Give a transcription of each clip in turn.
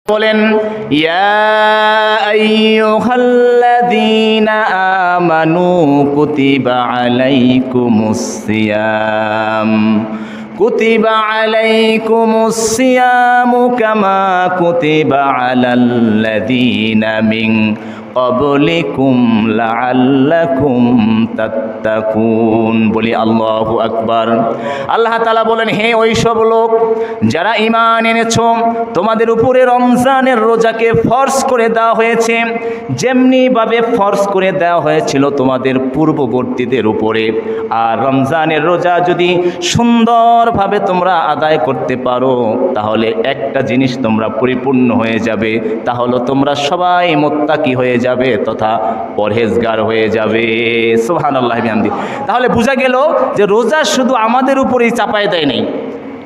বলেন ইয়া আইয়ুহাল্লাযীনা আমানু কুতিবা আলাইকুমুস সিয়ামু কামা কুতিবা আলাল্লাযীনা মিন ক্বাবলিকুম লাআল্লাকুম তাত্তাকুন। বলি আল্লাহু আকবার। আল্লাহ তাআলা বলেন, হে ওই সব লোক যারা ঈমান এনেছো, তোমাদের উপরে রমজানের রোজাকে ফরজ করে দেওয়া হয়েছে, যেমনি ভাবে ফরজ করে দেওয়া হয়েছিল তোমাদের পূর্ববর্তীদের উপরে। আর রমজানের রোজা যদি সুন্দরভাবে তোমরা আদায় করতে পারো, তাহলে একটা জিনিস তোমরা পরিপূর্ণ হয়ে যাবে, তাহলে তোমরা সবাই মুত্তাকি হয়ে যাবে তথা পরহেজগার হয়ে যাবে। সুবহানাল্লাহি বিহামদি। তাহলে বোঝা গেল যে রোজা শুধু আমাদের উপরেই চাপায় দেয় নাই,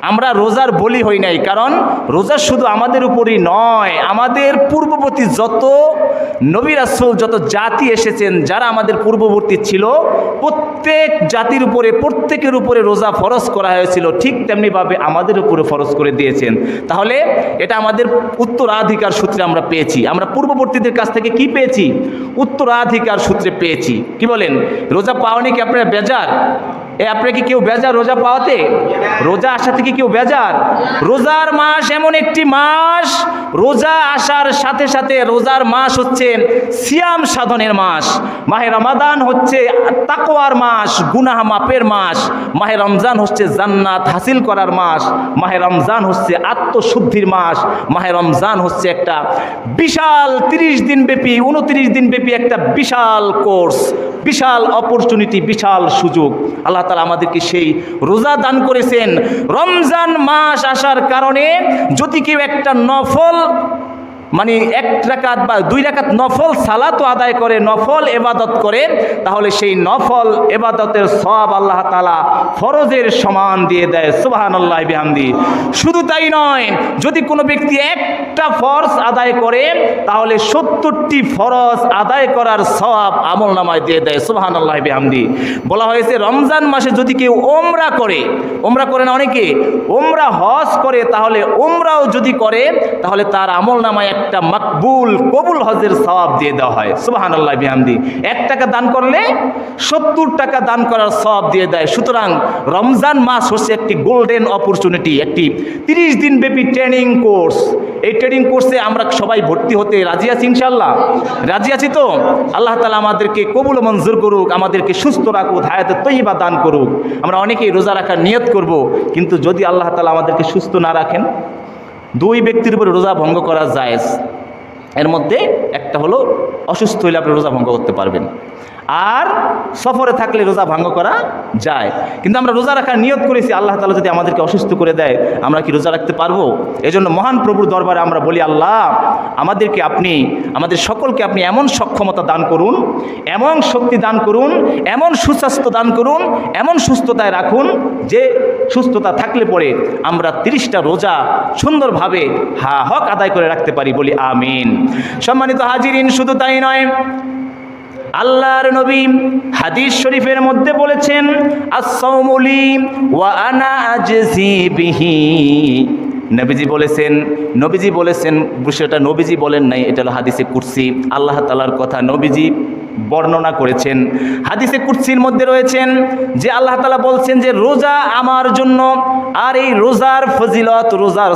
আমরা রোজার বলি হই নাই। কারণ রোজা শুধু আমাদের উপরই নয়, আমাদের পূর্ববর্তী যত নবী রাসূল, যত জাতি এসেছেন, যারা আমাদের পূর্ববর্তী ছিল, প্রত্যেক জাতির উপরে, প্রত্যেকের উপরে রোজা ফরজ করা হয়েছিল, ঠিক তেমনিভাবে আমাদের উপরে ফরজ করে দিয়েছেন। তাহলে এটা আমাদের উত্তরাধিকার সূত্রে আমরা পেয়েছি। আমরা পূর্ববর্তীদের কাছ থেকে কি পেয়েছি? উত্তরাধিকার সূত্রে পেয়েছি। কি বলেন? রোজা পাওয়া নাকি আপনারা বেজার? আপনারা কি কেউ বেজার রোজা পাওয়াতে? রোজা আসা থেকে কেউ বেজার? রোজার মাস এমন একটি মাস, রোজা আসার সাথে সাথে রোজার মাস হচ্ছে সিয়াম সাধনের মাস। মাহে রমাদান হচ্ছে তাকওয়ার মাস, গুনাহ মাপের মাস। মাহে রমজান হচ্ছে জান্নাত হাসিল করার মাস। মাহে রমজান হচ্ছে আত্মশুদ্ধির মাস। মাহে রমজান হচ্ছে একটা বিশাল 30 দিন ব্যাপী, 29 দিন ব্যাপী একটা বিশাল কোর্স, বিশাল অপরচুনিটি, বিশাল সুযোগ। আল্লাহ তাআলা আমাদেরকে সেই রোজা দান করেছেন। রমজান মাস আসার কারণে যদি কেউ একটা নফল, মানে 1 রাকাত বা 2 রাকাত নফল সালাতও আদায় করে, নফল ইবাদত করে, তাহলে সেই নফল ইবাদতের সওয়াব আল্লাহ তাআলা ফরজের সমান দিয়ে দেয়। সুবহানাল্লাহি বিহামদি। শুধু তাই নয়, যদি কোনো ব্যক্তি একটা ফরজ আদায় করে, তাহলে 70টি ফরজ আদায় করার সওয়াব আমলনামায় দিয়ে দেয়। সুবহানাল্লাহি বিহামদি। বলা হয়েছে রমজান মাসে যদি কেউ ওমরা করে, ওমরা করে না অনেকে, ওমরা হজ করে, তাহলে ওমরাও যদি করে, তাহলে তার আমলনামায় একটা মাকবুল কবুল হজের সওয়াব দিয়ে দেওয়া হয়। সুবহানাল্লাহি বিহামদি। 1 টাকা দান করলে 70 টাকা দান করার সওয়াব দিয়ে দেয়। সুতরাং রমজান মাস হচ্ছে একটি গোল্ডেন অপরচুনিটি, একটি 30 দিন ব্যাপী ট্রেনিং কোর্স। এই ট্রেনিং কোর্সে আমরা সবাই ভর্তি হতে রাজি আছি ইনশাআল্লাহ? রাজি আছি তো? আল্লাহ তাআলা আমাদেরকে কবুল ও মঞ্জুর করুক, আমাদেরকে সুস্থ রাখুক, হায়াতে তৈয়বা দান করুক। আমরা অনেকেই রোজা রাখার নিয়ত করব, কিন্তু যদি আল্লাহ তাআলা আমাদেরকে সুস্থ না রাখেন, 2 ব্যক্তির উপরে রোজা ভঙ্গ করা জায়েজ। এর মধ্যে একটা হলো অসুস্থ হলে আপনি রোজা ভঙ্গ করতে পারবেন, আর সফরে থাকলে রোজা ভঙ্গ করা যায়। কিন্তু আমরা রোজা রাখার নিয়ত করেছি, আল্লাহ তাআলা যদি আমাদেরকে অসুস্থ করে দেয়, আমরা কি রোজা রাখতে পারবো? এজন্য মহান প্রভুর দরবারে আমরা বলি, আল্লাহ আমাদেরকে আপনি, আমাদের সকলকে আপনি এমন সক্ষমতা দান করুন, এমন শক্তি দান করুন, এমন সুস্বাস্থ্য দান করুন, এমন সুস্থতায় রাখুন যে সুস্থতা থাকলে পরে আমরা 30টা রোজা সুন্দরভাবে হক আদায় করে রাখতে পারি। বলি আমিন। সম্মানিত হাজিরিন, শুধু তাই নয়, আল্লাহর নবী হাদিস শরীফের মধ্যে বলেছেন, আস-সাওমু লি ওয়া আনা আজজি বিহি। নবীজি বলেছেন, বিষয়টা নবীজি বলেন নাই, এটা হলো হাদিসে কুরসি। আল্লাহ তাআলার কথা নবীজি বর্ণনা করেছেন। হাদিসে কুরসির মধ্যে রয়েছেন যে আল্লাহ তাআলা বলছেন যে রোজা আমার জন্য, আর এই রোজার ফজিলত, রোজার